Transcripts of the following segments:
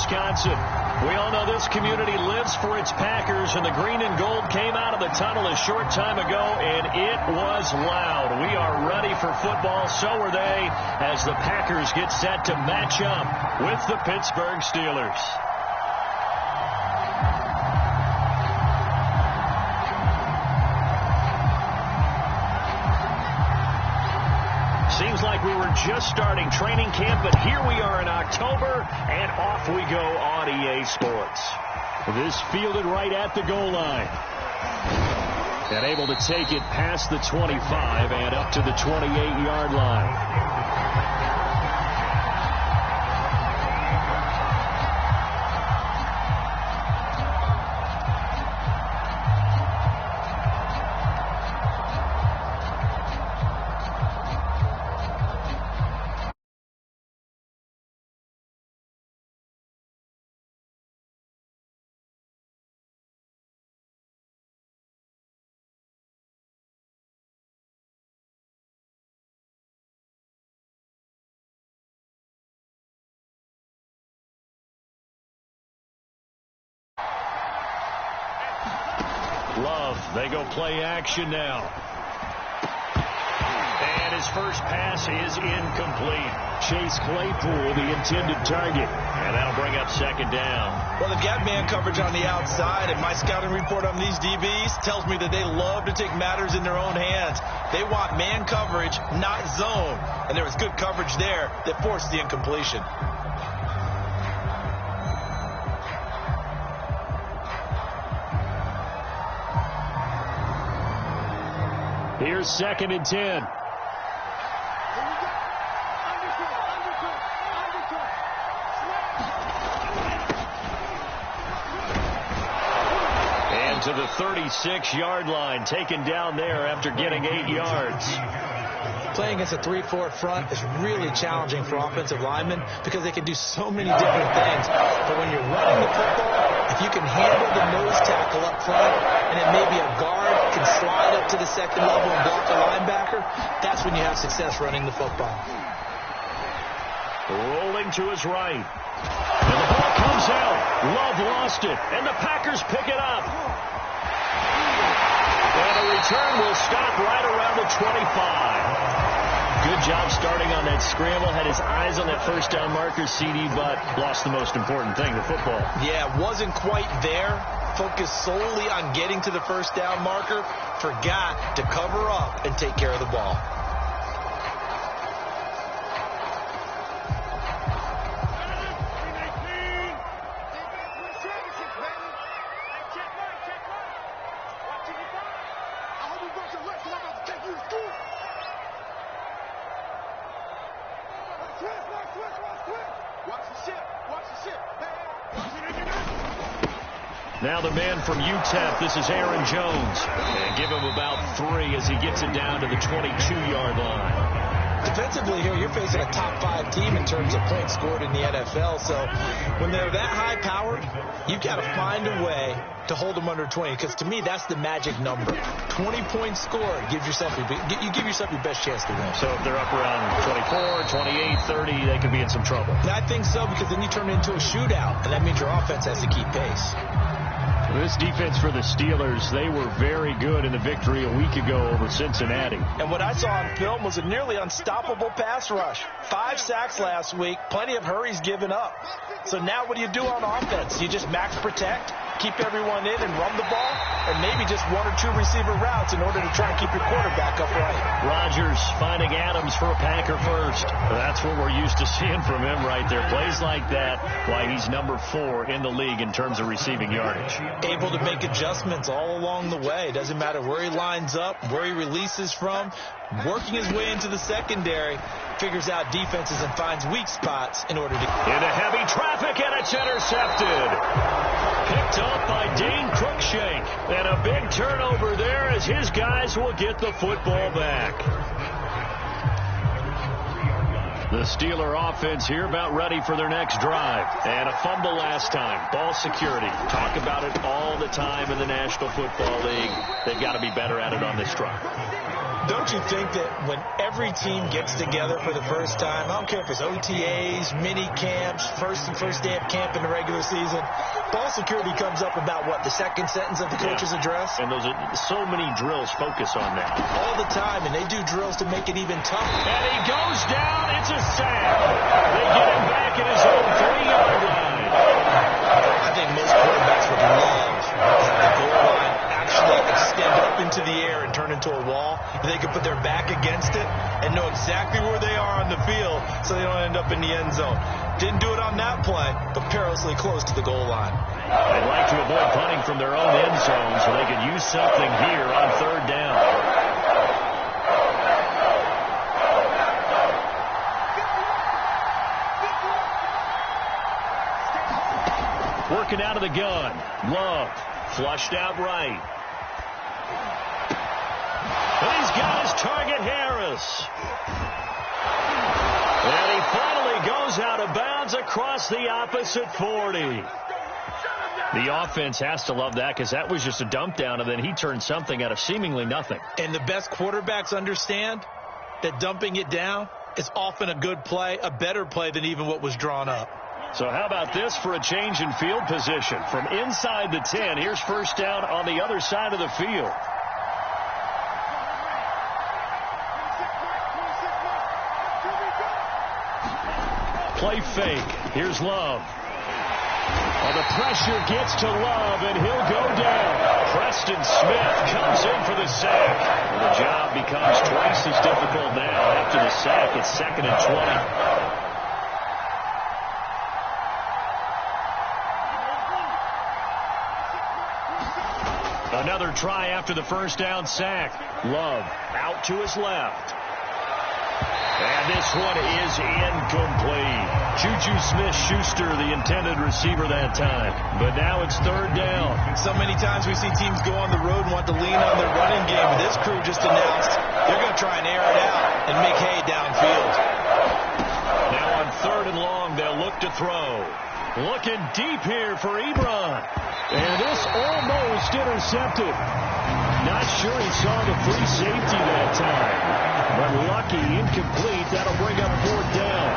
Wisconsin. We all know this community lives for its Packers, and the green and gold came out of the tunnel a short time ago, and it was loud. We are ready for football. So are they, as the Packers get set to match up with the Pittsburgh Steelers. Seems like we were just starting training camp, but here we are in October, and off we go on EA Sports. This fielded right at the goal line. And able to take it past the 25 and up to the 28-yard line. Love, they go play action now. And his first pass is incomplete. Chase Claypool, the intended target. And that'll bring up second down. Well, they've got man coverage on the outside, and my scouting report on these DBs tells me that they love to take matters in their own hands. They want man coverage, not zone. And there was good coverage there that forced the incompletion. Here's 2nd and 10. And to the 36-yard line, taken down there after getting 8 yards. Playing against a 3-4 front is really challenging for offensive linemen because they can do so many different things. But when you're running the football, if you can handle the nose tackle up front, and it may be a guard can slide up to the second level and block a linebacker, that's when you have success running the football. Rolling to his right. And the ball comes out. Love lost it, and the Packers pick it up. And the return will stop right around the 25. Good job starting on that scramble. Had his eyes on that first down marker, CD, but lost the most important thing, the football. Yeah, wasn't quite there. Focused solely on getting to the first down marker. Forgot to cover up and take care of the ball. Now the man from UTEP, this is Aaron Jones. And give him about 3 as he gets it down to the 22-yard line. Defensively here, you're facing a top 5 team in terms of points scored in the NFL. So when they're that high-powered, you've got to find a way to hold them under 20. Because to me, that's the magic number. 20 points scored, you give yourself your best chance to win. So if they're up around 24, 28, 30, they could be in some trouble. And I think so, because then you turn it into a shootout, and that means your offense has to keep pace. This defense for the Steelers, they were very good in the victory a week ago over Cincinnati. And what I saw on film was a nearly unstoppable pass rush. 5 sacks last week, plenty of hurries given up. So now what do you do on offense? You just max protect, keep everyone in and run the ball, or maybe just 1 or 2 receiver routes in order to try and keep your quarterback upright. Rodgers finding Adams for a Packer first. That's what we're used to seeing from him right there. Plays like that, why he's number 4 in the league in terms of receiving yardage. Able to make adjustments all along the way. Doesn't matter where he lines up, where he releases from. Working his way into the secondary, figures out defenses and finds weak spots in order to... Into heavy traffic, and it's intercepted. Picked up by Dane Cruikshank. And a big turnover there as his guys will get the football back. The Steeler offense here about ready for their next drive. And a fumble last time. Ball security. Talk about it all the time in the National Football League. They've got to be better at it on this drive. Don't you think that when every team gets together for the first time, I don't care if it's OTAs, mini camps, first day of camp in the regular season, ball security comes up about what, the second sentence of the coach's address? And those are so many drills focus on that. All the time, and they do drills to make it even tougher. And he goes down. It's a sack. They get him back at his own 3-yard line. I think most quarterbacks would love the goal line actually extend up into the air and turn into a wall. They can put their back against it and know exactly where they are on the field so they don't end up in the end zone. Didn't do it on that play, but perilously close to the goal line. They'd like to avoid punting from their own end zone so they could use something here on 3rd down. Working out of the gun. Love. Flushed out right. And he's got his target, Harris. And he finally goes out of bounds across the opposite 40. The offense has to love that because that was just a dump down, and then he turned something out of seemingly nothing. And the best quarterbacks understand that dumping it down is often a good play, a better play than even what was drawn up. So how about this for a change in field position? From inside the 10, here's first down on the other side of the field. Play fake. Here's Love. Well, the pressure gets to Love, and he'll go down. Preston Smith comes in for the sack. Well, the job becomes twice as difficult now. After the sack, it's 2nd and 20. Another try after the first down sack. Love out to his left. And this one is incomplete. Juju Smith-Schuster, the intended receiver that time. But now it's 3rd down. So many times we see teams go on the road and want to lean on their running game. But this crew just announced they're going to try and air it out and make hay downfield. Now on 3rd and long, they'll look to throw. Looking deep here for Ebron. And this almost intercepted. Not sure he saw the free safety that time. But lucky, incomplete. That'll bring up 4th down.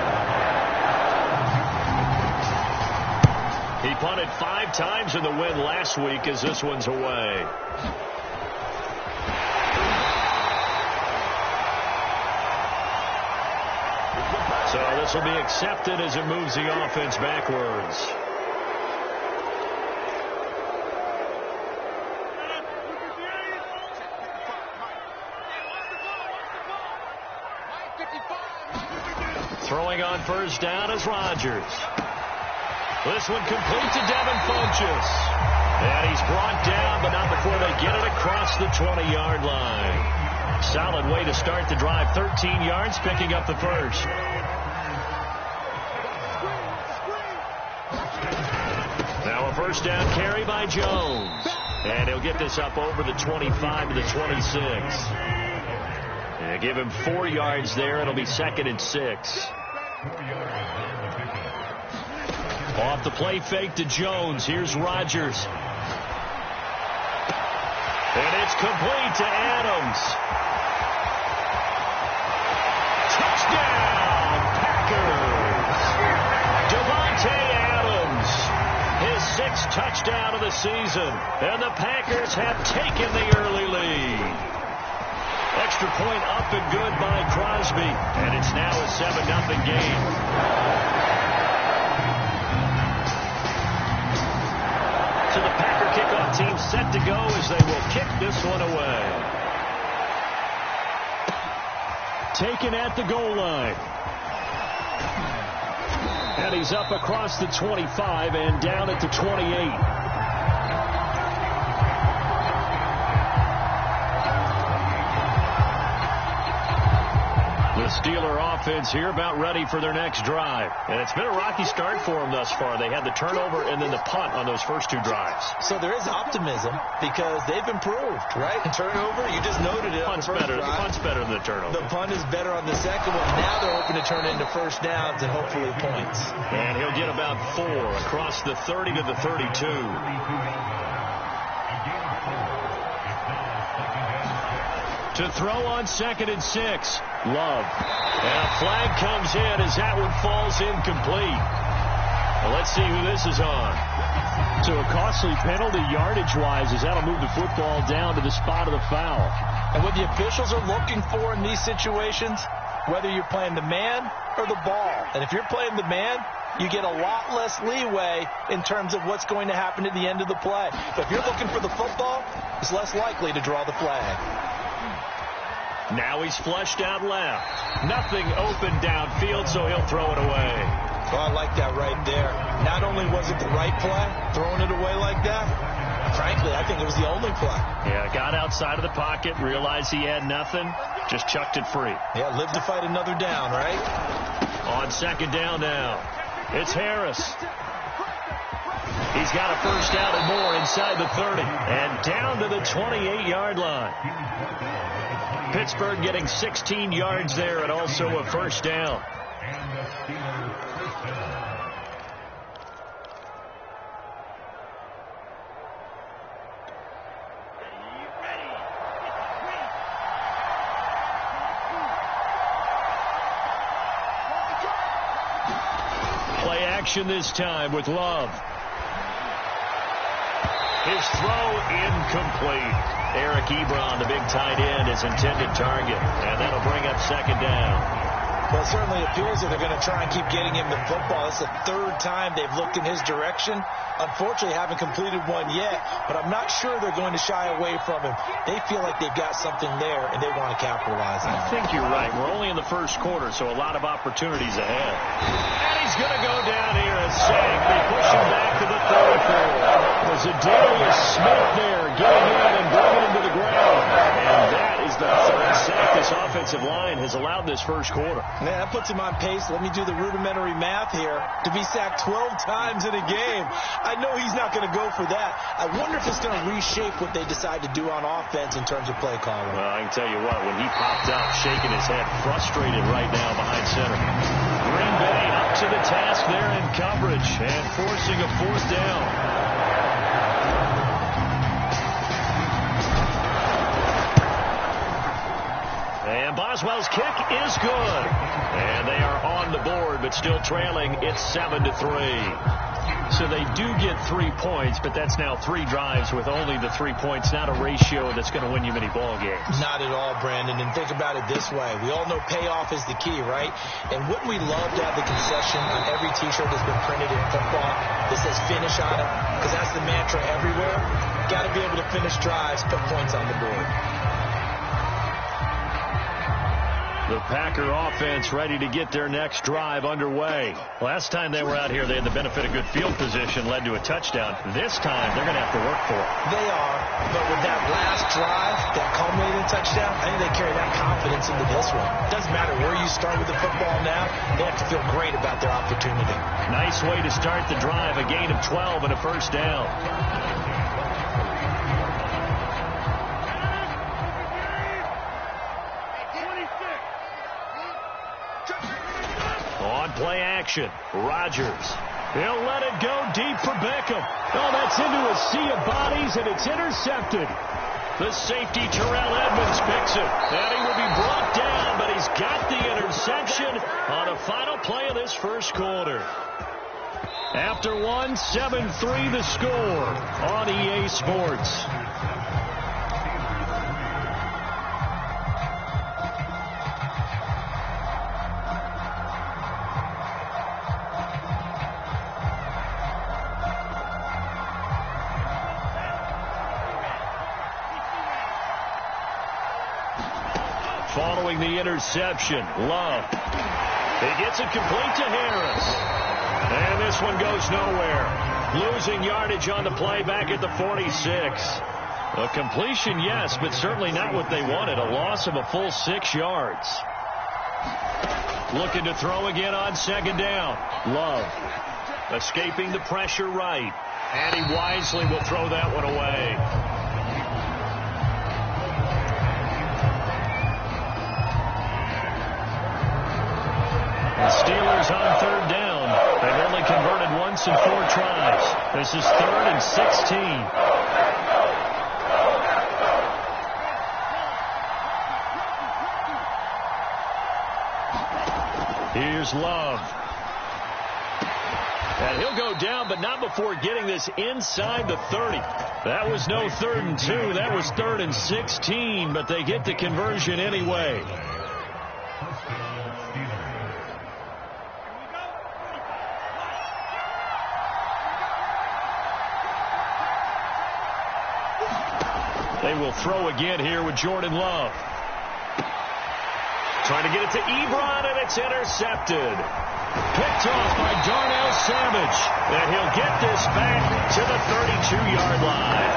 He punted 5 times in the win last week as this one's away. So this will be accepted as it moves the offense backwards. Throwing on first down is Rodgers. This one complete to Devin Funchess. And he's brought down, but not before they get it across the 20-yard line. Solid way to start the drive. 13 yards, picking up the first. Now a first down carry by Jones. And he'll get this up over the 25 to the 26. And give him 4 yards there. It'll be 2nd and 6. Off the play fake to Jones. Here's Rodgers. And it's complete to Adams. Touchdown, Packers. Devontae Adams. His 6th touchdown of the season. And the Packers have taken the early lead. Extra point up and good by Crosby. And it's now a 7-0 game. So the Packer kickoff team set to go as they will kick this one away. Taken at the goal line. And he's up across the 25 and down at the 28. The Steeler offense here about ready for their next drive. And it's been a rocky start for them thus far. They had the turnover and then the punt on those first 2 drives. So there is optimism because they've improved, right? Turnover, you just noted it. The punt's better than the turnover. The punt is better on the second one. Now they're hoping to turn it into first downs and hopefully points. And he'll get about 4 across the 30 to the 32. To throw on 2nd and 6. Love. And a flag comes in as that one falls incomplete. Well, let's see who this is on. So a costly penalty yardage-wise as that'll move the football down to the spot of the foul. And what the officials are looking for in these situations, whether you're playing the man or the ball. And if you're playing the man, you get a lot less leeway in terms of what's going to happen at the end of the play. But if you're looking for the football, it's less likely to draw the flag. Now he's flushed out left. Nothing open downfield, so he'll throw it away. Well, I like that right there. Not only was it the right play, throwing it away like that, frankly, I think it was the only play. Yeah, got outside of the pocket, realized he had nothing, just chucked it free. Yeah, live to fight another down, right? On 2nd down now, it's Harris. He's got a first down and more inside the 30. And down to the 28-yard line. Pittsburgh getting 16 yards there and also a first down. Play action this time with Love. His throw incomplete. Eric Ebron, the big tight end, his intended target. And that'll bring up 2nd down. Well, it certainly appears that they're going to try and keep getting him the football. It's the 3rd time they've looked in his direction. Unfortunately, haven't completed one yet, but I'm not sure they're going to shy away from him. They feel like they've got something there, and they want to capitalize on it. I think you're right. We're only in the first quarter, so a lot of opportunities ahead. And he's going to go down here and sack. They push him back to the 34. Was Adarius Smith there getting in and bringing him to the ground. And that is the 3rd sack this offensive line has allowed this first quarter. Man, that puts him on pace. Let me do the rudimentary math here. To be sacked 12 times in a game. I know he's not going to go for that. I wonder if it's going to reshape what they decide to do on offense in terms of play calling. Well, I can tell you what, when he popped up, shaking his head, frustrated right now behind center. Green Bay up to the task there in coverage and forcing a 4th down. And Boswell's kick is good. And they are on the board, but still trailing. It's 7-3. So they do get 3 points, but that's now 3 drives with only the 3 points. Not a ratio that's going to win you many ball games. Not at all, Brandon. And think about it this way. We all know payoff is the key, right? And wouldn't we love to have the concession on every T-shirt that's been printed in football that says finish on it? Because that's the mantra everywhere. Got to be able to finish drives, put points on the board. The Packer offense ready to get their next drive underway. Last time they were out here, they had the benefit of good field position, led to a touchdown. This time, they're going to have to work for it. They are, but with that last drive, that culminating touchdown, I think they carry that confidence into this one. Doesn't matter where you start with the football now, they have to feel great about their opportunity. Nice way to start the drive, a gain of 12 and a first down. On play action, Rodgers. He'll let it go deep for Beckham. Oh, that's into a sea of bodies, and it's intercepted. The safety, Terrell Edmonds, picks it. And he will be brought down, but he's got the interception on a final play of this first quarter. After 1, 7-3 the score on EA Sports. Following the interception, Love. He gets it complete to Harris. And this one goes nowhere. Losing yardage on the play back at the 46. A completion, yes, but certainly not what they wanted. A loss of a full 6 yards. Looking to throw again on 2nd down. Love. Escaping the pressure right. And he wisely will throw that one away. The Steelers on 3rd down. They've only converted once in 4 tries. This is 3rd and 16. Here's Love. And he'll go down, but not before getting this inside the 30. That was no 3rd and 2. That was 3rd and 16, but they get the conversion anyway. They will throw again here with Jordan Love. Trying to get it to Ebron, and it's intercepted. Picked off by Darnell Savage. And he'll get this back to the 32-yard line.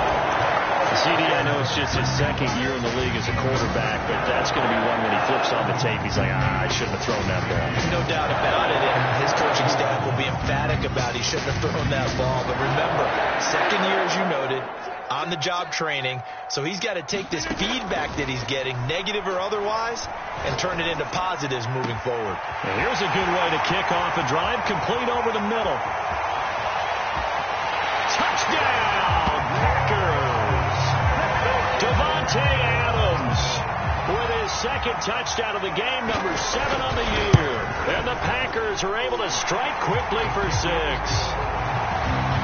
CD, I know it's just his second year in the league as a quarterback, but that's going to be one when he flips on the tape. He's like, I shouldn't have thrown that ball. No doubt about it, and his coaching staff will be emphatic about he shouldn't have thrown that ball. But remember, second year, as you noted, on-the-job training, so he's got to take this feedback that he's getting, negative or otherwise, and turn it into positives moving forward. And here's a good way to kick off a drive, complete over the middle. Touchdown, Packers! Davante Adams with his second touchdown of the game, number 7 on the year. And the Packers are able to strike quickly for 6.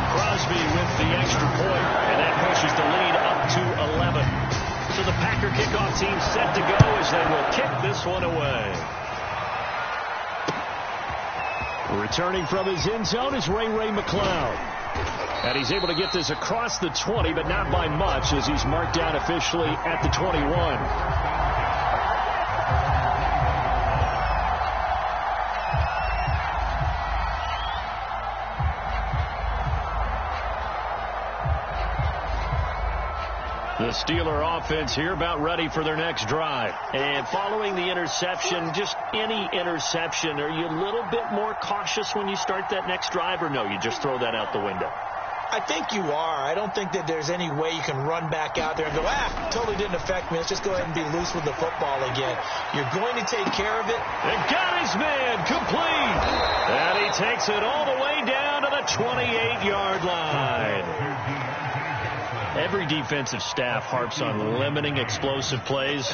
Crosby with the extra point, and that pushes the lead up to 11. So the Packer kickoff team set to go as they will kick this one away. Returning from his end zone is Ray McCloud. And he's able to get this across the 20, but not by much, as he's marked down officially at the 21. The Steeler offense here about ready for their next drive. And following the interception, just any interception, are you a little bit more cautious when you start that next drive, or no, you just throw that out the window? I think you are. I don't think that there's any way you can run back out there and go, totally didn't affect me. Let's just go ahead and be loose with the football again. You're going to take care of it. And got his man complete. And he takes it all the way down to the 28-yard line. Every defensive staff harps on limiting explosive plays.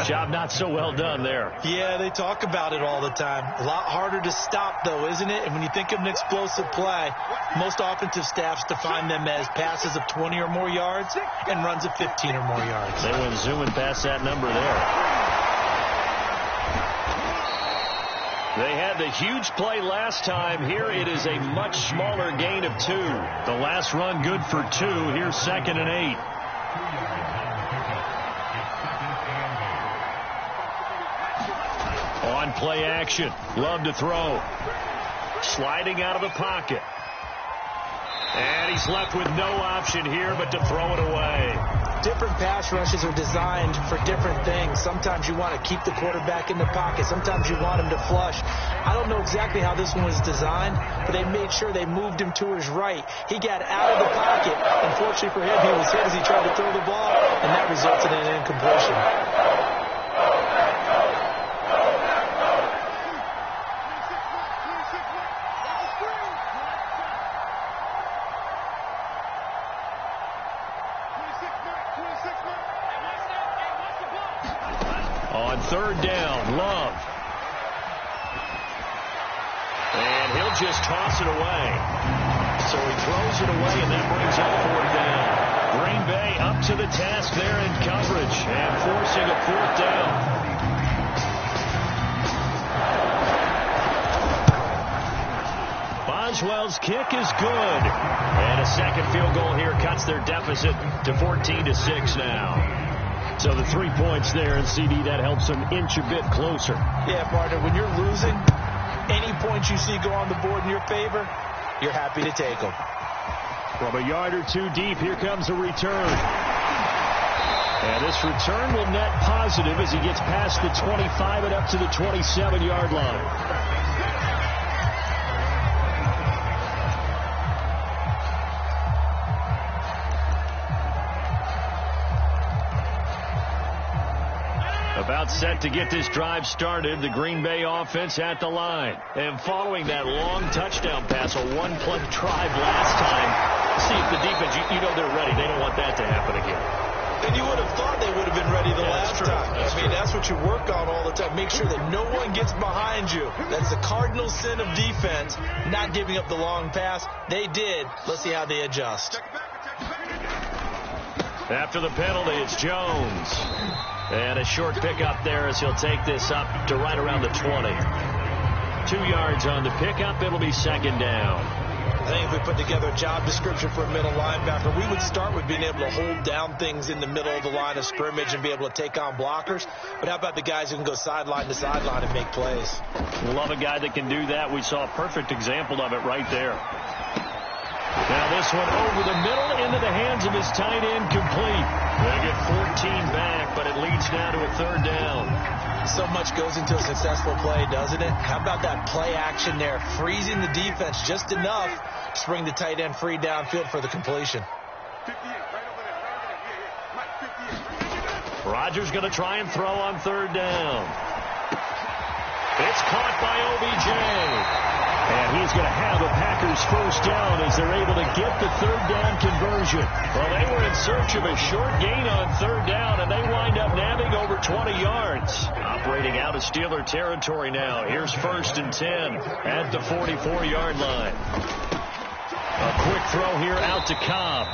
Job not so well done there. Yeah, they talk about it all the time. A lot harder to stop, though, isn't it? And when you think of an explosive play, most offensive staffs define them as passes of 20 or more yards and runs of 15 or more yards. They went zooming past that number there. They had the huge play last time. Here it is a much smaller gain of 2. The last run good for 2. Here's 2nd and 8. On play action. Love to throw. Sliding out of the pocket. And he's left with no option here but to throw it away. Different pass rushes are designed for different things. Sometimes you want to keep the quarterback in the pocket. Sometimes you want him to flush. I don't know exactly how this one was designed, but they made sure they moved him to his right. He got out of the pocket. Unfortunately for him, he was hit as he tried to throw the ball, and that resulted in an incompletion. On 3rd down, Love. And he'll just toss it away. So he throws it away, and that brings up 4th down. Green Bay up to the task there in coverage and forcing a 4th down. Boswell's kick is good. And a second field goal here cuts their deficit to 14-6 now. So the 3 points there, and CD, that helps them inch a bit closer. Yeah, partner, when you're losing, any points you see go on the board in your favor, you're happy to take them. From a yard or 2 deep, here comes a return. And this return will net positive as he gets past the 25 and up to the 27-yard line. About set to get this drive started, the Green Bay offense at the line. And following that long touchdown pass, a one-play drive last time, see if the defense, you know they're ready. They don't want that to happen again. And you would have thought they would have been ready the last time. I mean, that's what you work on all the time. Make sure that no one gets behind you. That's the cardinal sin of defense, not giving up the long pass. They did. Let's see how they adjust. After the penalty, it's Jones. And a short pickup there as he'll take this up to right around the 20. 2 yards on the pickup. It'll be second down. I think if we put together a job description for a middle linebacker, we would start with being able to hold down things in the middle of the line of scrimmage and be able to take on blockers. But how about the guys who can go sideline to sideline and make plays? Love a guy that can do that. We saw a perfect example of it right there. Now this one over the middle into the hands of his tight end, complete. They get 14 back, but it leads now to a third down. So much goes into a successful play, doesn't it? How about that play action there, freezing the defense just enough to bring the tight end free downfield for the completion. Rodgers going to try and throw on third down. It's caught by OBJ. And he's going to have the Packers first down as they're able to get the third down conversion. Well, they were in search of a short gain on third down, and they wind up nabbing over 20 yards. Operating out of Steeler territory now. Here's 1st and 10 at the 44-yard line. A quick throw here out to Cobb.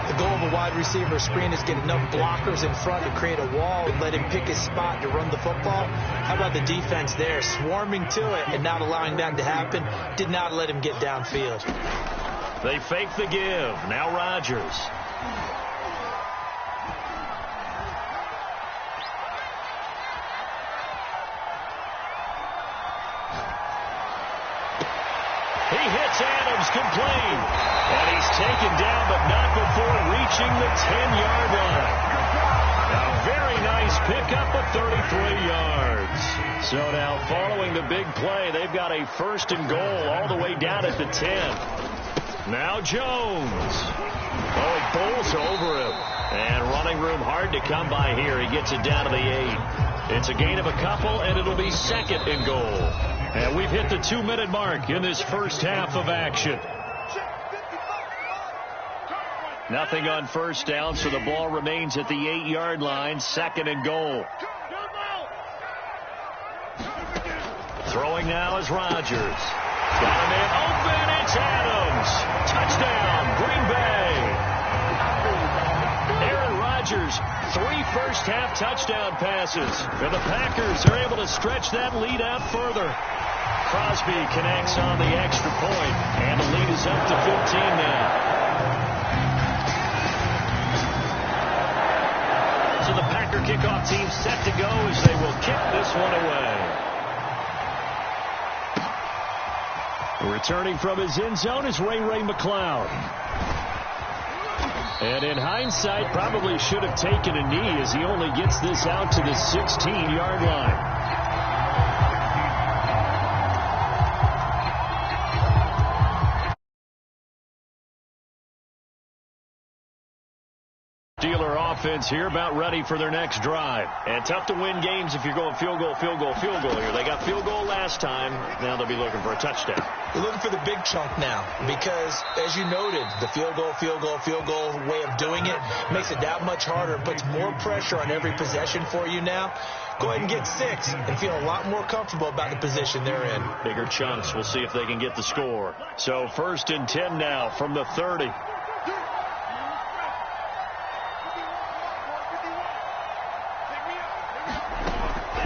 The goal of a wide receiver screen is get enough blockers in front to create a wall and let him pick his spot to run the football. How about the defense there, swarming to it and not allowing that to happen? Did not let him get downfield. They fake the give. Now Rodgers. He hits Adams, complete. And he's taken down, but not before reaching the 10-yard line. A very nice pickup of 33 yards. So now following the big play, they've got a 1st and goal all the way down at the 10. Now Jones. Oh, it bowls over him. And running room hard to come by here. He gets it down to the 8. It's a gain of a couple, and it'll be 2nd and goal. And we've hit the 2-minute mark in this first half of action. Nothing on first down, so the ball remains at the 8-yard line. 2nd and goal. Throwing now is Rodgers. Got a man open. It's Adams. Touchdown, Green Bay. Aaron Rodgers, 3 first-half touchdown passes. And the Packers are able to stretch that lead out further. Crosby connects on the extra point, and the lead is up to 15 now. So the Packer kickoff team set to go as they will kick this one away. Returning from his end zone is Ray McCloud. And in hindsight, probably should have taken a knee as he only gets this out to the 16-yard line. Steeler offense here about ready for their next drive. And tough to win games if you're going field goal here. They got field goal last time. Now they'll be looking for a touchdown. They're looking for the big chunk now because, as you noted, the field goal way of doing it makes it that much harder and puts more pressure on every possession for you now. Go ahead and get 6 and feel a lot more comfortable about the position they're in. Bigger chunks. We'll see if they can get the score. So 1st and 10 now from the 30.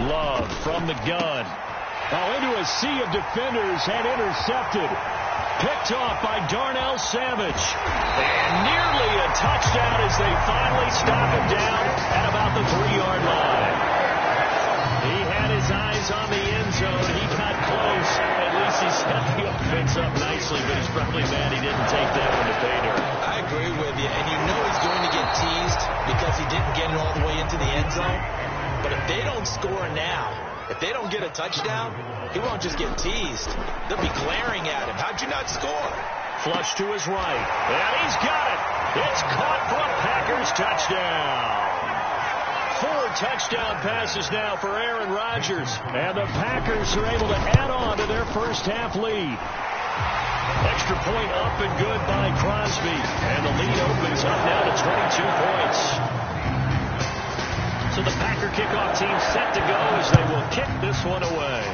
Love from the gun. Oh, into a sea of defenders and intercepted. Picked off by Darnell Savage. And nearly a touchdown as they finally stop him down at about the 3-yard line. He had his eyes on the end zone. He got close. At least he set the offense up nicely, but he's probably mad he didn't take that one to pay dirt. I agree with you. And you know he's going to get teased because he didn't get it all the way into the end zone. But if they don't score now, if they don't get a touchdown, he won't just get teased. They'll be glaring at him. How'd you not score? Flush to his right. And he's got it. It's caught for a Packers touchdown. 4 touchdown passes now for Aaron Rodgers. And the Packers are able to add on to their first half lead. Extra point up and good by Crosby. And the lead opens up now to 22 points. So the Packer kickoff team set to go as they will kick this one away.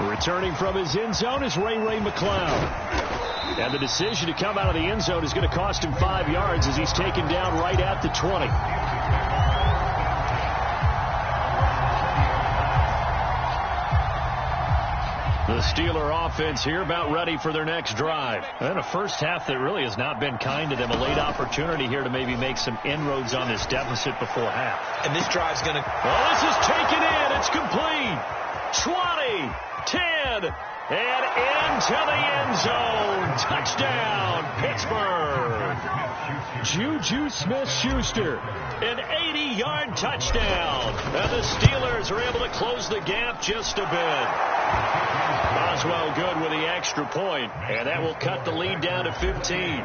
Returning from his end zone is Ray McCloud. And the decision to come out of the end zone is going to cost him 5 yards as he's taken down right at the 20. The Steeler offense here about ready for their next drive. And a first half that really has not been kind to them. A late opportunity here to maybe make some inroads on this deficit before half. And this drive's going to... Well, this is taken in. It's complete. 20, 10, and into the end zone. Touchdown, Pittsburgh. Juju Smith-Schuster, an 80-yard touchdown. And the Steelers are able to close the gap just a bit. Boswell good with the extra point, and that will cut the lead down to 15.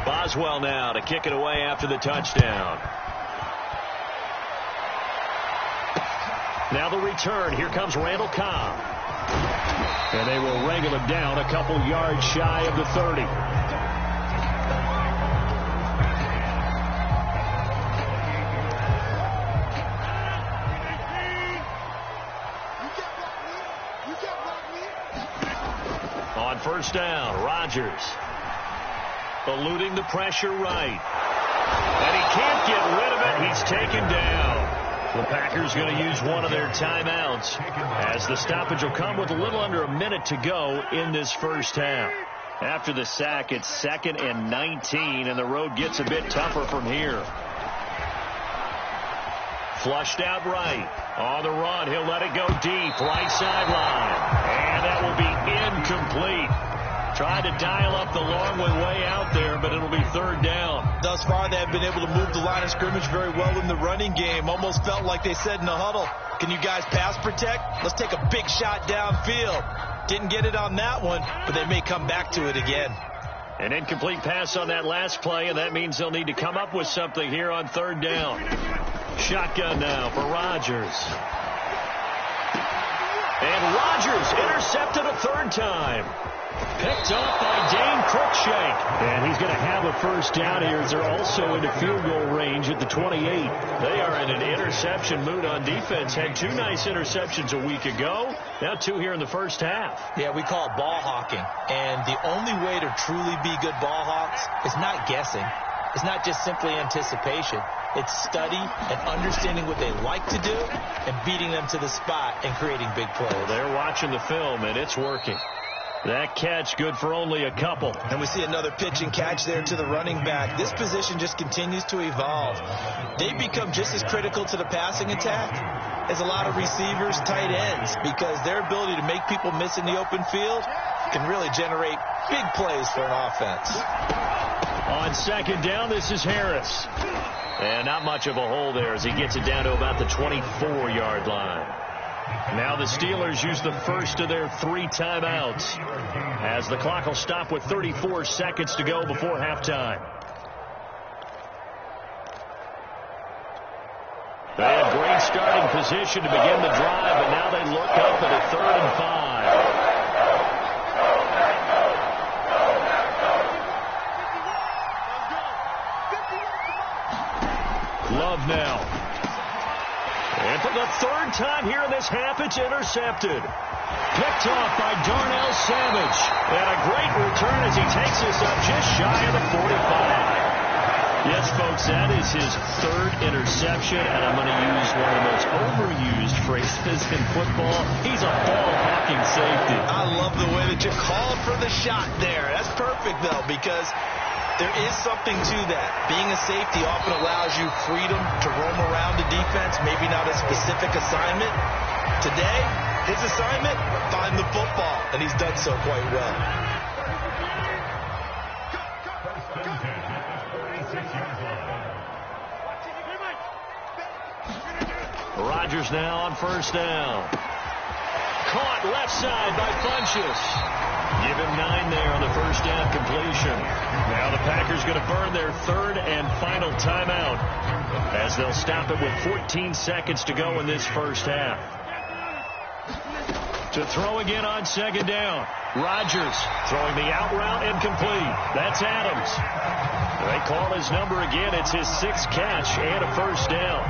Boswell now to kick it away after the touchdown. Now the return. Here comes Randall Cobb. And they will wrangle him down a couple yards shy of the 30. On first down, Rodgers eluding the pressure right. And he can't get rid of it. He's taken down. The Packers going to use one of their timeouts as the stoppage will come with a little under a minute to go in this first half. After the sack, it's 2nd and 19, and the road gets a bit tougher from here. Flushed out right. On the run, he'll let it go deep. Right sideline. And that will be incomplete. Tried to dial up the long way out there, but it'll be 3rd down. Thus far, they have been able to move the line of scrimmage very well in the running game. Almost felt like they said in the huddle, can you guys pass protect? Let's take a big shot downfield. Didn't get it on that one, but they may come back to it again. An incomplete pass on that last play, and that means they'll need to come up with something here on 3rd down. Shotgun now for Rodgers. And Rodgers intercepted a 3rd time. Picked off by Dane Cruikshank. And he's going to have a first down here as they're also into field goal range at the 28. They are in an interception mood on defense. Had 2 nice interceptions a week ago. Now 2 here in the first half. Yeah, we call it ball hawking. And the only way to truly be good ball hawks is not guessing. It's not just simply anticipation. It's study and understanding what they like to do and beating them to the spot and creating big plays. Well, they're watching the film, and it's working. That catch good for only a couple. And we see another pitch and catch there to the running back. This position just continues to evolve. They become just as critical to the passing attack as a lot of receivers, tight ends, because their ability to make people miss in the open field can really generate big plays for an offense. On 2nd down, this is Harris. And not much of a hole there as he gets it down to about the 24-yard line. Now the Steelers use the first of their 3 timeouts as the clock will stop with 34 seconds to go before halftime. They had great starting position to begin the drive, but now they look up at a 3rd and 5. Love now. And for the 3rd time here in this half, it's intercepted. Picked off by Darnell Savage. And a great return as he takes us up just shy of the 45. Yes, folks, that is his 3rd interception, and I'm going to use one of the most overused phrases in football. He's a ball-hawking safety. I love the way that you called for the shot there. That's perfect, though, because there is something to that. Being a safety often allows you freedom to roam around the defense, maybe not a specific assignment. Today, his assignment, find the football, and he's done so quite well. Rodgers now on first down. Caught left side by Funchess. Give him 9 there on the first down completion. Now the Packers going to burn their 3rd and final timeout as they'll stop it with 14 seconds to go in this first half. To throw again on second down. Rodgers throwing the out route incomplete. That's Adams. They call his number again. It's his 6th catch and a first down.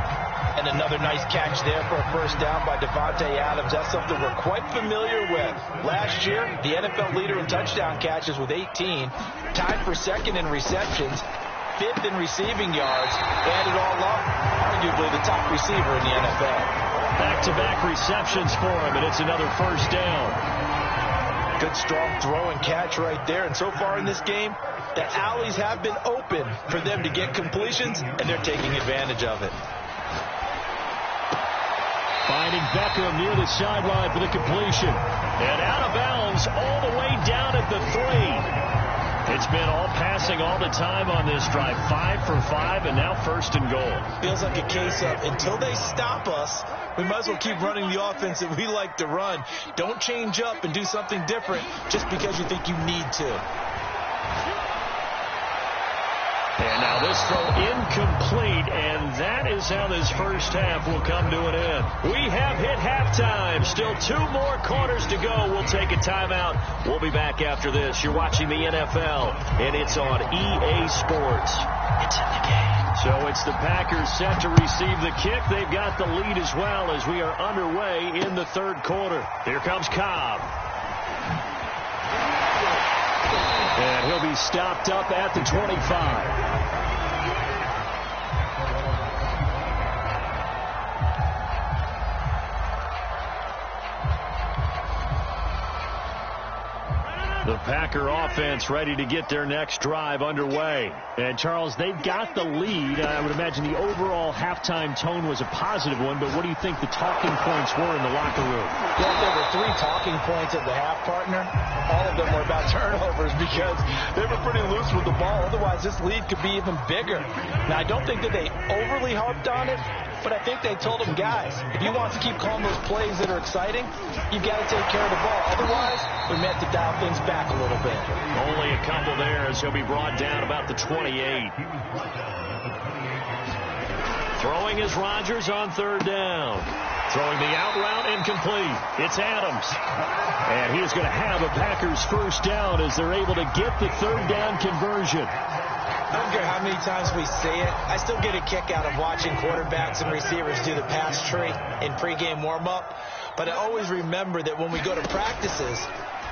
And another nice catch there for a first down by Devontae Adams. That's something we're quite familiar with. Last year, the NFL leader in touchdown catches with 18, tied for second in receptions, 5th in receiving yards, add it all up, arguably the top receiver in the NFL. Back-to-back receptions for him, and it's another first down. Good, strong throw and catch right there. And so far in this game, the alleys have been open for them to get completions, and they're taking advantage of it. Finding Beckham near the sideline for the completion. And out of bounds all the way down at the 3. It's been all passing all the time on this drive. 5 for 5, and now first and goal. Feels like a case of until they stop us, we might as well keep running the offense that we like to run. Don't change up and do something different just because you think you need to. And now this throw incomplete, and that is how this first half will come to an end. We have hit halftime. Still 2 more quarters to go. We'll take a timeout. We'll be back after this. You're watching the NFL, and it's on EA Sports. It's in the game. So it's the Packers set to receive the kick. They've got the lead as well as we are underway in the 3rd quarter. Here comes Cobb. And he'll be stopped up at the 25. The Packer offense ready to get their next drive underway. And, Charles, they've got the lead. I would imagine the overall halftime tone was a positive one, but what do you think the talking points were in the locker room? Well, there were 3 talking points at the half, partner. All of them were about turnovers because they were pretty loose with the ball. Otherwise, this lead could be even bigger. Now, I don't think that they overly harped on it, but I think they told them, guys, if you want to keep calling those plays that are exciting, you've got to take care of the ball. Otherwise, we may have to dial things back a little bit. Only a couple there as he'll be brought down about the 28. Throwing is Rodgers on 3rd down. Throwing the out route incomplete. It's Adams. And he is going to have a Packers first down as they're able to get the 3rd down conversion. I don't care how many times we say it. I still get a kick out of watching quarterbacks and receivers do the pass tree in pregame warm-up. But I always remember that when we go to practices,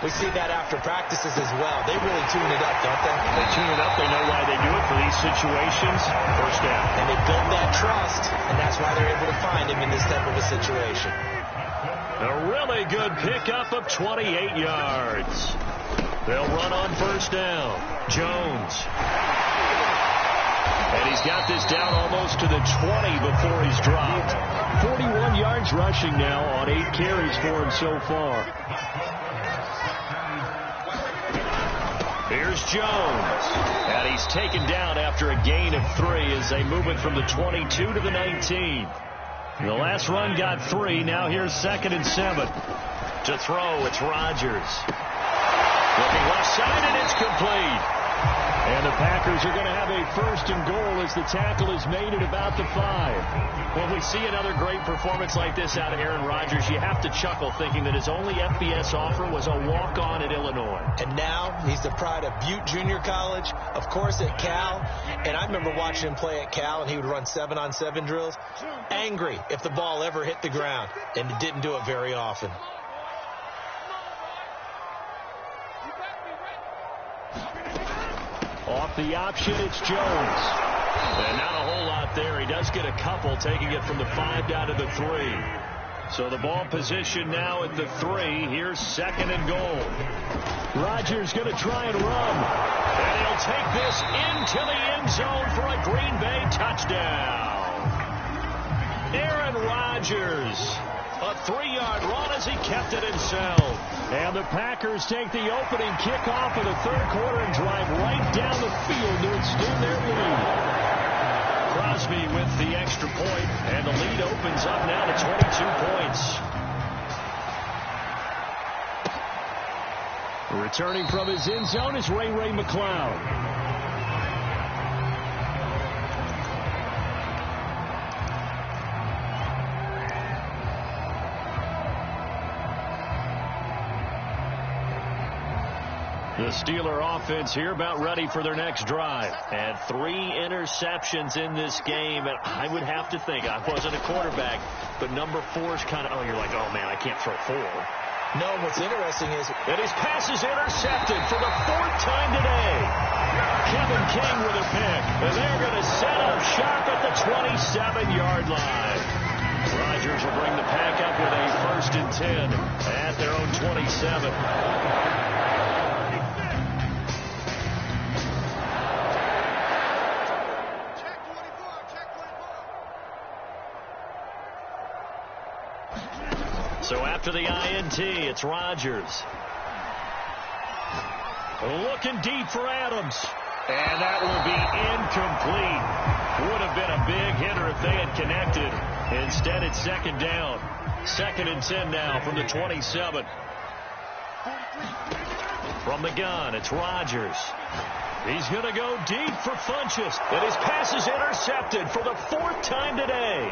we see that after practices as well. They really tune it up, don't they? They tune it up. They know why they do it for these situations. First down. And they build that trust, and that's why they're able to find him in this type of a situation. A really good pickup of 28 yards. They'll run on first down. Jones. And he's got this down almost to the 20 before he's dropped. 41 yards rushing now on 8 carries for him so far. Here's Jones. And he's taken down after a gain of 3 as they move it from the 22 to the 19. The last run got 3. Now here's 2nd and 7. To throw, it's Rodgers. Looking left side, and it's complete. And the Packers are going to have a first and goal as the tackle is made at about the 5. When we see another great performance like this out of Aaron Rodgers, you have to chuckle thinking that his only FBS offer was a walk-on at Illinois. And now he's the pride of Butte Junior College, of course at Cal. And I remember watching him play at Cal, and he would run 7-on-7 drills. Angry if the ball ever hit the ground, and it didn't do it very often. Off the option, it's Jones. And not a whole lot there. He does get a couple, taking it from the 5 down to the 3. So the ball position now at the 3. Here's 2nd and goal. Rodgers going to try and run. And he'll take this into the end zone for a Green Bay touchdown. Aaron Rodgers. A 3-yard run as he kept it himself. And the Packers take the opening kickoff of the 3rd quarter and drive right down the field to extend their lead. Crosby with the extra point, and the lead opens up now to 22 points. Returning from his end zone is Ray McCloud. The Steeler offense here about ready for their next drive. And 3 interceptions in this game. And I would have to think, I wasn't a quarterback, but number 4 is kind of, you're like, oh, man, I can't throw 4. No, what's interesting is that his pass is intercepted for the 4th time today. Kevin King with a pick. And they're going to set up shop at the 27-yard line. Rodgers will bring the pack up with a 1st and 10 at their own 27. So after the INT, it's Rodgers. Looking deep for Adams. And that will be incomplete. Would have been a big hitter if they had connected. Instead, it's 2nd down. 2nd and 10 now from the 27. From the gun, it's Rodgers. He's going to go deep for Funchess. And his pass is intercepted for the 4th time today.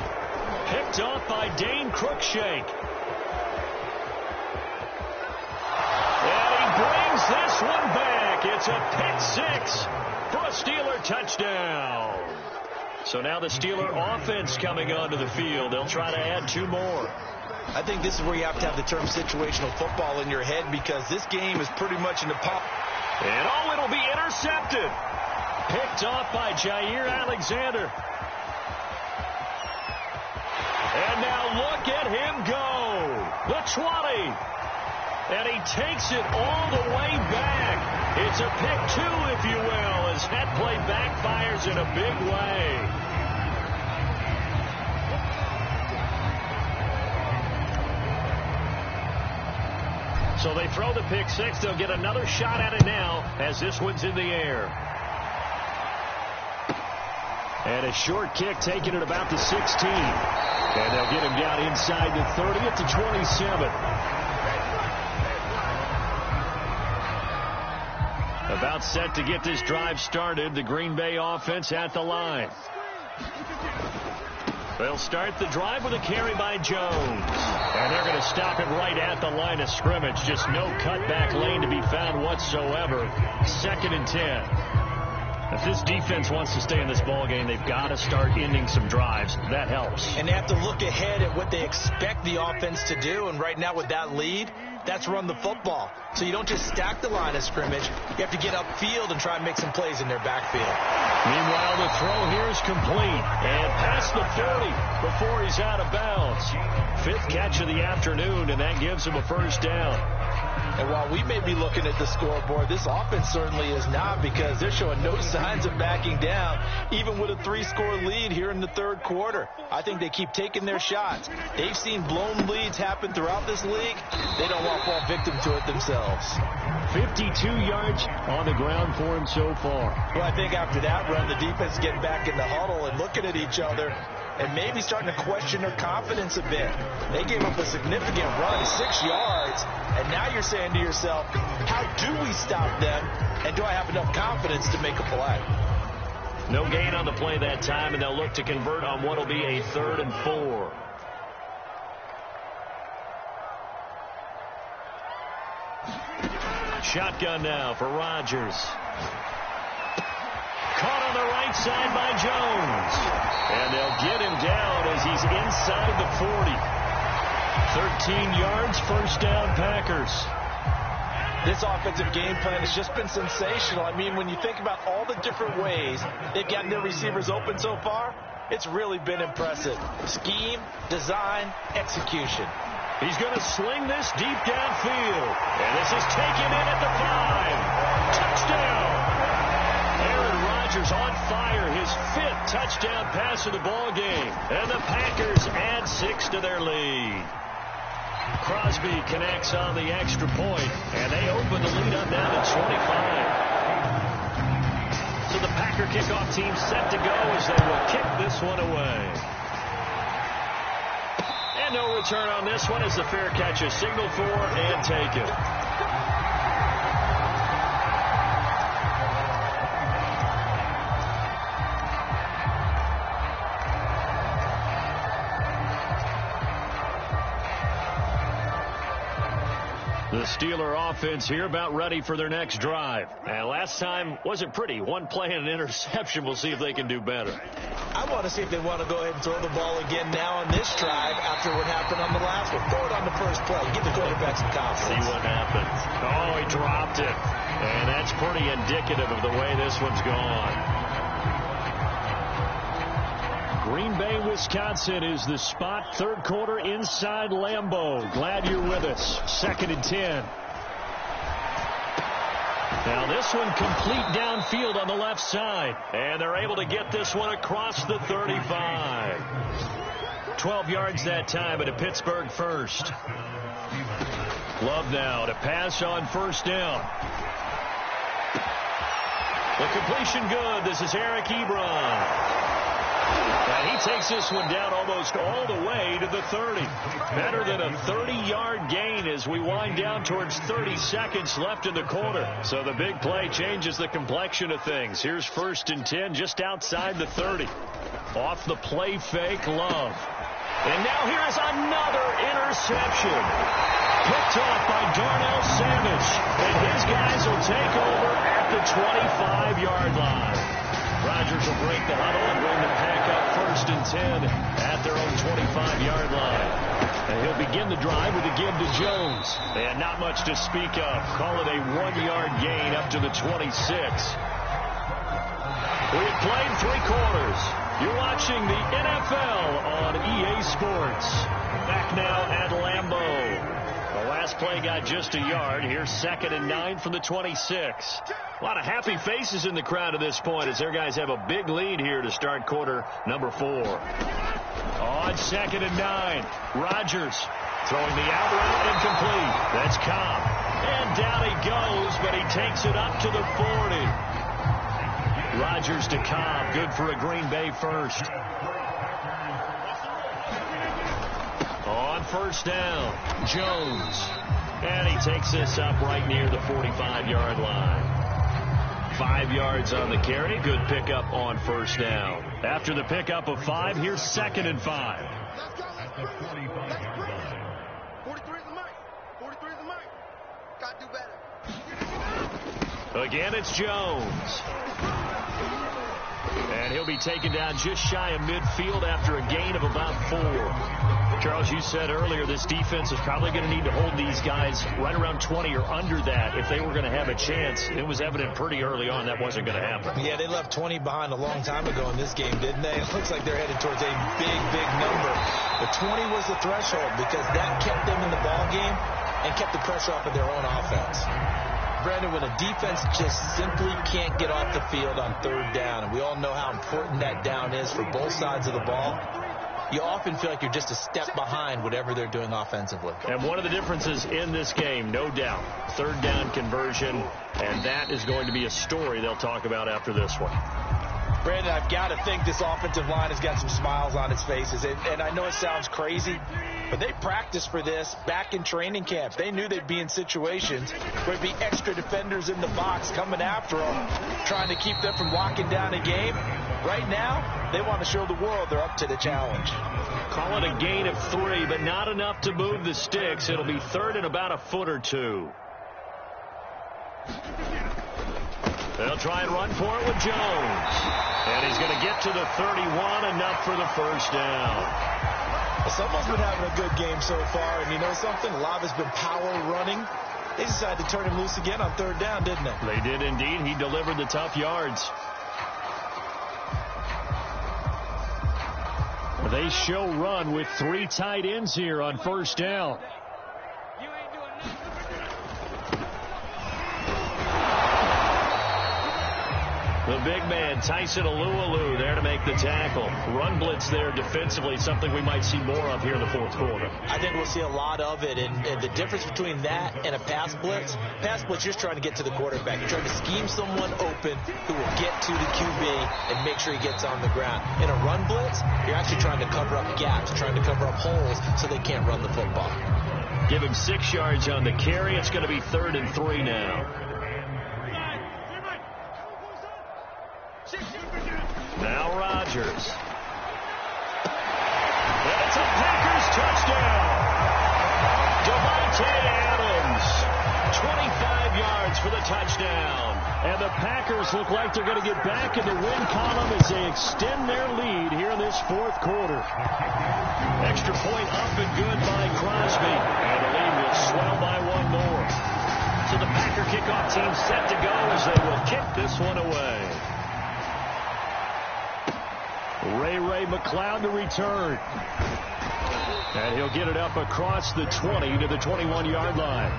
Picked off by Dane Cruikshank. Brings this one back. It's a pick 6 for a Steeler touchdown. So now the Steeler offense coming onto the field. They'll try to add 2 more. I think this is where you have to have the term situational football in your head, because this game is pretty much in the pop. And it'll be intercepted. Picked off by Jair Alexander. And now look at him go. The 20. And he takes it all the way back. It's a pick 2, if you will, as that play backfires in a big way. So they throw the pick 6. They'll get another shot at it now as this one's in the air. And a short kick taken at about the 16. And they'll get him down inside the 30 at the 27. About set to get this drive started. The Green Bay offense at the line. They'll start the drive with a carry by Jones. And they're going to stop it right at the line of scrimmage. Just no cutback lane to be found whatsoever. 2nd and 10. If this defense wants to stay in this ballgame, they've got to start ending some drives. That helps. And they have to look ahead at what they expect the offense to do. And right now with that lead, that's run the football. So you don't just stack the line of scrimmage. You have to get upfield and try and make some plays in their backfield. Meanwhile, the throw here is complete. And past the 40 before he's out of bounds. 5th catch of the afternoon, and that gives him a 1st down. And while we may be looking at the scoreboard, this offense certainly is not, because they're showing no signs of backing down, even with a 3-score lead here in the 3rd quarter. I think they keep taking their shots. They've seen blown leads happen throughout this league. They don't want to fall victim to it themselves. 52 yards on the ground for him so far. Well, I think after that run, the defense getting back in the huddle and looking at each other and maybe starting to question their confidence a bit. They gave up a significant run, 6 yards, and now you're saying to yourself, how do we stop them, and do I have enough confidence to make a play? No gain on the play that time, and they'll look to convert on what will be a 3rd and 4. Shotgun now for Rodgers. Caught on the right side by Jones. And they'll get him down as he's inside the 40. 13 yards, 1st down, Packers. This offensive game plan has just been sensational. I mean, when you think about all the different ways they've gotten their receivers open so far, it's really been impressive. Scheme, design, execution. He's going to sling this deep downfield. And this is taken in at the 5. Touchdown. Aaron Rodgers on fire. His 5th touchdown pass of the ball game. And the Packers add 6 to their lead. Crosby connects on the extra point. And they open the lead up now to 25. So the Packer kickoff team set to go as they will kick this one away. And no return on this one as the fair catch is signaled for and taken. The Steeler offense here about ready for their next drive. And last time wasn't pretty. One play and an interception. We'll see if they can do better. I want to see if they want to go ahead and throw the ball again now on this drive after what happened on the last one. Throw it on the first play. Give the quarterback some confidence. See what happens. Oh, he dropped it. And that's pretty indicative of the way this one's gone. Green Bay, Wisconsin is the spot. Third quarter inside Lambeau. Glad you're with us. 2nd and 10. Now this one complete downfield on the left side. And they're able to get this one across the 35. 12 yards that time, and a Pittsburgh first. Love now to pass on first down. The completion good. This is Eric Ebron. And he takes this one down almost all the way to the 30. Better than a 30-yard gain as we wind down towards 30 seconds left in the quarter. So the big play changes the complexion of things. Here's 1st and 10 just outside the 30. Off the play fake, Love. And now here's another interception. Picked off by Darnell Savage. And his guys will take over at the 25-yard line. Rodgers will break the huddle and bring the pack up 1st and 10 at their own 25-yard line. And he'll begin the drive with a give to Jones. And not much to speak of. Call it a 1-yard gain up to the 26. We have played 3 quarters. You're watching the NFL on EA Sports. Back now at Lambeau. The last play got just a yard. Here's 2nd and 9 from the 26. A lot of happy faces in the crowd at this point as their guys have a big lead here to start quarter number 4. On 2nd and 9, Rodgers throwing the out route incomplete. That's Cobb. And down he goes, but he takes it up to the 40. Rodgers to Cobb. Good for a Green Bay first. On first down, Jones. And he takes this up right near the 45-yard line. 5 yards on the carry. Good pickup on first down. After the pickup of 5, here's 2nd and 5. Let's go. 45-yard line. 43 is the mic. 43 is the mic. Got to do better. Again, it's Jones. And he'll be taken down just shy of midfield after a gain of about 4. Charles, you said earlier this defense is probably going to need to hold these guys right around 20 or under that if they were going to have a chance. It was evident pretty early on that wasn't going to happen. Yeah, they left 20 behind a long time ago in this game, didn't they? It looks like they're headed towards a big, big number. But 20 was the threshold because that kept them in the ball game and kept the pressure off of their own offense. Brandon, when a defense just simply can't get off the field on 3rd down, and we all know how important that down is for both sides of the ball, you often feel like you're just a step behind whatever they're doing offensively. And one of the differences in this game, no doubt, 3rd down conversion, and that is going to be a story they'll talk about after this one. Brandon, I've got to think this offensive line has got some smiles on its faces. And I know it sounds crazy, but they practiced for this back in training camp. They knew they'd be in situations where there'd be extra defenders in the box coming after them, trying to keep them from locking down a game. Right now, they want to show the world they're up to the challenge. Call it a gain of 3, but not enough to move the sticks. It'll be 3rd and about a foot or 2. They'll try and run for it with Jones. And he's going to get to the 31, enough for the first down. Well, someone's been having a good game so far, and you know something? A lot has been power running. They decided to turn him loose again on 3rd down, didn't they? They did indeed. He delivered the tough yards. They show run with 3 tight ends here on first down. The big man, Tyson Alualu, there to make the tackle. Run blitz there defensively, something we might see more of here in the 4th quarter. I think we'll see a lot of it, and the difference between that and a pass blitz, you're trying to get to the quarterback. You're trying to scheme someone open who will get to the QB and make sure he gets on the ground. In a run blitz, you're actually trying to cover up gaps, trying to cover up holes so they can't run the football. Give him 6 yards on the carry. It's going to be 3rd and 3 now. Now Rodgers. And it's a Packers touchdown. Devontae Adams touchdown. And the Packers look like they're going to get back in the win column as they extend their lead here in this fourth quarter. Extra point up and good by Crosby. And the lead will swell by one more. So the Packer kickoff team set to go as they will kick this one away. Ray McLeod to return. And he'll get it up across the 20 to the 21-yard line.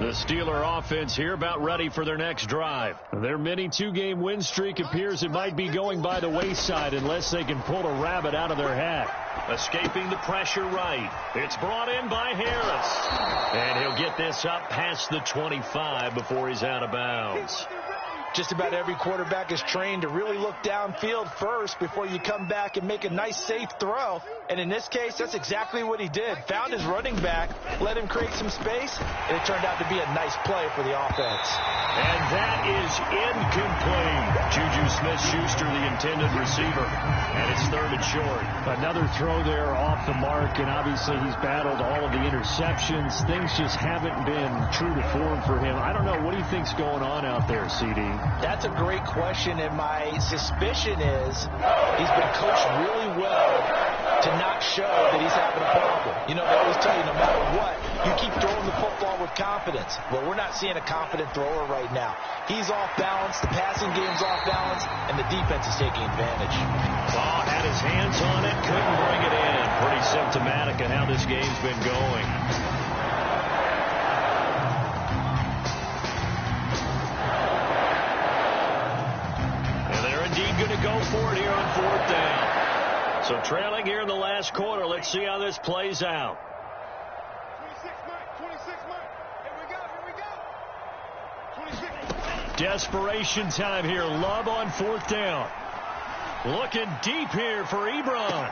The Steeler offense here about ready for their next drive. Their mini two-game win streak appears it might be going by the wayside unless they can pull a rabbit out of their hat. Escaping the pressure right. It's brought in by Harris. And he'll get this up past the 25 before he's out of bounds. Just about every quarterback is trained to really look downfield first before you come back and make a nice, safe throw. And in this case, that's exactly what he did. Found his running back, let him create some space, and it turned out to be a nice play for the offense. And that is incomplete. Juju Smith-Schuster, the intended receiver. And it's third and short. Another throw there off the mark, and obviously he's battled all of the interceptions. Things just haven't been true to form for him. I don't know. What do you think's going on out there, CD? That's a great question, and my suspicion is he's been coached really well to not show that he's having a problem. You know, they always tell you no matter what, you keep throwing the football with confidence. Well, we're not seeing a confident thrower right now. He's off balance, the passing game's off balance, and the defense is taking advantage. Oh, had his hands on it, couldn't bring it in. Pretty symptomatic of how this game's been going. Going to go for it here on fourth down. So trailing here in the last quarter. Let's see how this plays out. 26, Mike. Here we go. 26. Desperation time here. Love on fourth down. Looking deep here for Ebron.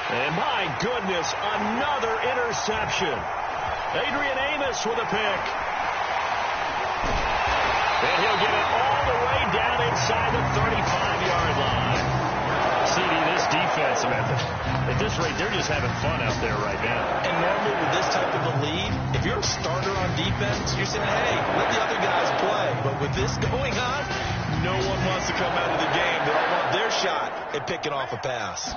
And my goodness, another interception. Adrian Amos with a pick. And he'll get it all the way down inside the 35-yard line. CD, this defense, at this rate, they're just having fun out there right now. And normally with this type of a lead, if you're a starter on defense, you're saying, hey, let the other guys play. But with this going on, no one wants to come out of the game. They all want their shot at picking off a pass.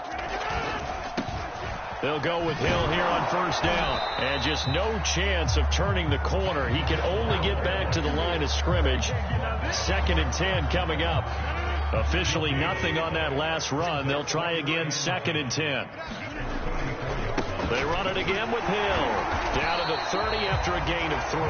They'll go with Hill here on first down. And just no chance of turning the corner. He can only get back to the line of scrimmage. 2nd and 10 coming up. Officially nothing on that last run. They'll try again 2nd and 10. They run it again with Hill. Down to the 30 after a gain of 3.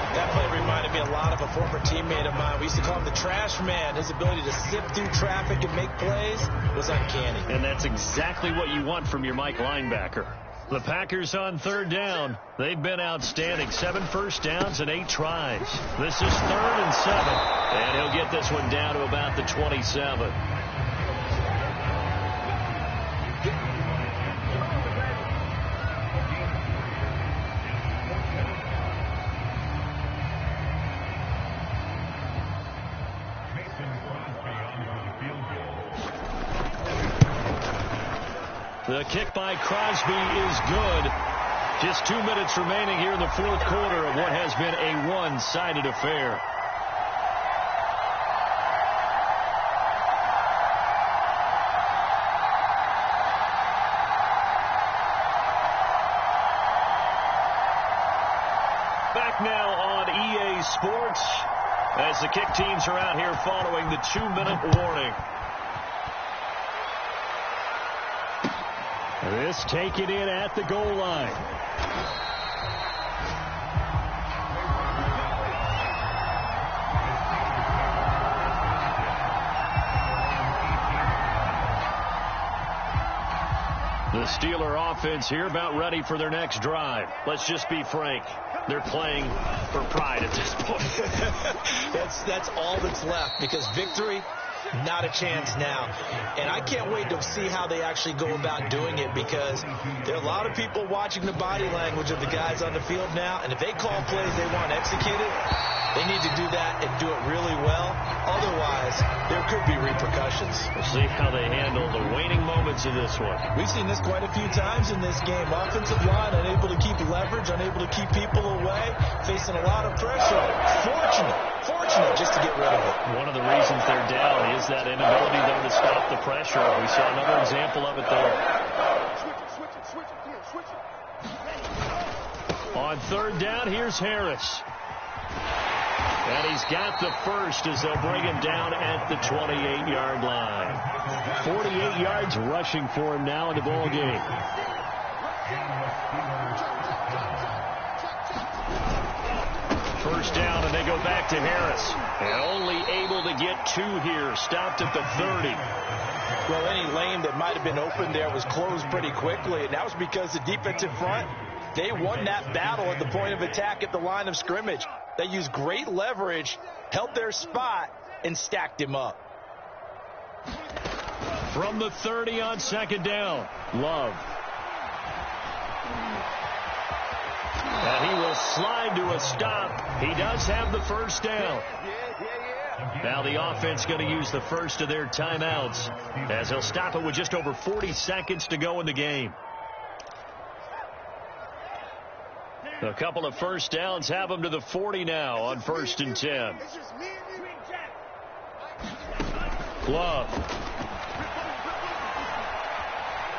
That play reminded me a lot of a former teammate of mine. We used to call him the trash man. His ability to sift through traffic and make plays was uncanny. And that's exactly what you want from your Mike linebacker. The Packers on third down. They've been outstanding. 7 first downs and 8 tries. This is 3rd and 7. And he'll get this one down to about the 27. The kick by Crosby is good. Just 2 minutes remaining here in the fourth quarter of what has been a one-sided affair. Back now on EA Sports as the kick teams are out here following the 2-minute warning. This taken in at the goal line. The Steeler offense here about ready for their next drive. Let's just be frank. They're playing for pride at this point. That's all that's left because victory, not a chance now. And I can't wait to see how they actually go about doing it because there are a lot of people watching the body language of the guys on the field now. And if they call plays they want executed, they need to do that and do it really well. Otherwise, there could be repercussions. We'll see how they handle the waning moments of this one. We've seen this quite a few times in this game. Offensive line unable to keep leverage, unable to keep people away, facing a lot of pressure. Fortunate just to get rid of it. One of the reasons they're down is that inability, though, to stop the pressure. We saw another example of it there. On third down, here's Harris. And he's got the first as they'll bring him down at the 28-yard line. 48 yards rushing for him now in the ball game. First down, and they go back to Harris. And only able to get 2 here. Stopped at the 30. Well, any lane that might have been open there was closed pretty quickly, and that was because the defensive front, they won that battle at the point of attack at the line of scrimmage. They used great leverage, held their spot, and stacked him up. From the 30 on second down, Love. And he will slide to a stop. He does have the first down. Now the offense going to use the first of their timeouts as they'll stop it with just over 40 seconds to go in the game. A couple of first downs have them to the 40 now on 1st and 10. Love.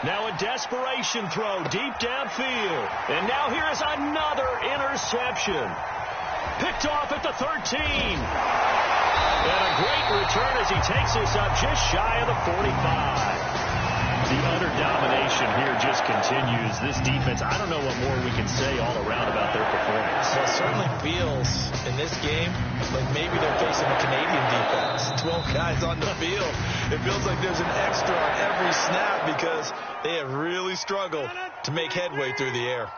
Now a desperation throw deep downfield. And now here is another interception. Picked off at the 13. And a great return as he takes us up just shy of the 45. The utter domination here just continues. This defense, I don't know what more we can say all around about their performance. Well, it certainly feels in this game like maybe they're facing a Canadian defense. 12 guys on the field. It feels like there's an extra on every snap because they have really struggled to make headway through the air.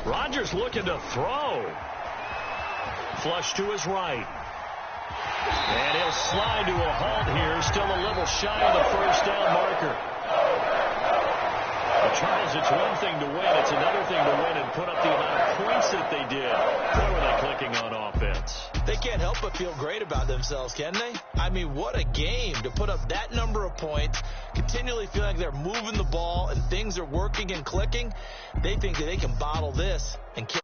Rodgers looking to throw. Flush to his right. And he'll slide to a halt here. Still a little shy of the first down marker. Well, Charles, it's one thing to win. It's another thing to win and put up the amount of points that they did. Boy, were they clicking on offense. They can't help but feel great about themselves, can they? I mean, what a game to put up that number of points, continually feeling like they're moving the ball and things are working and clicking. They think that they can bottle this and carry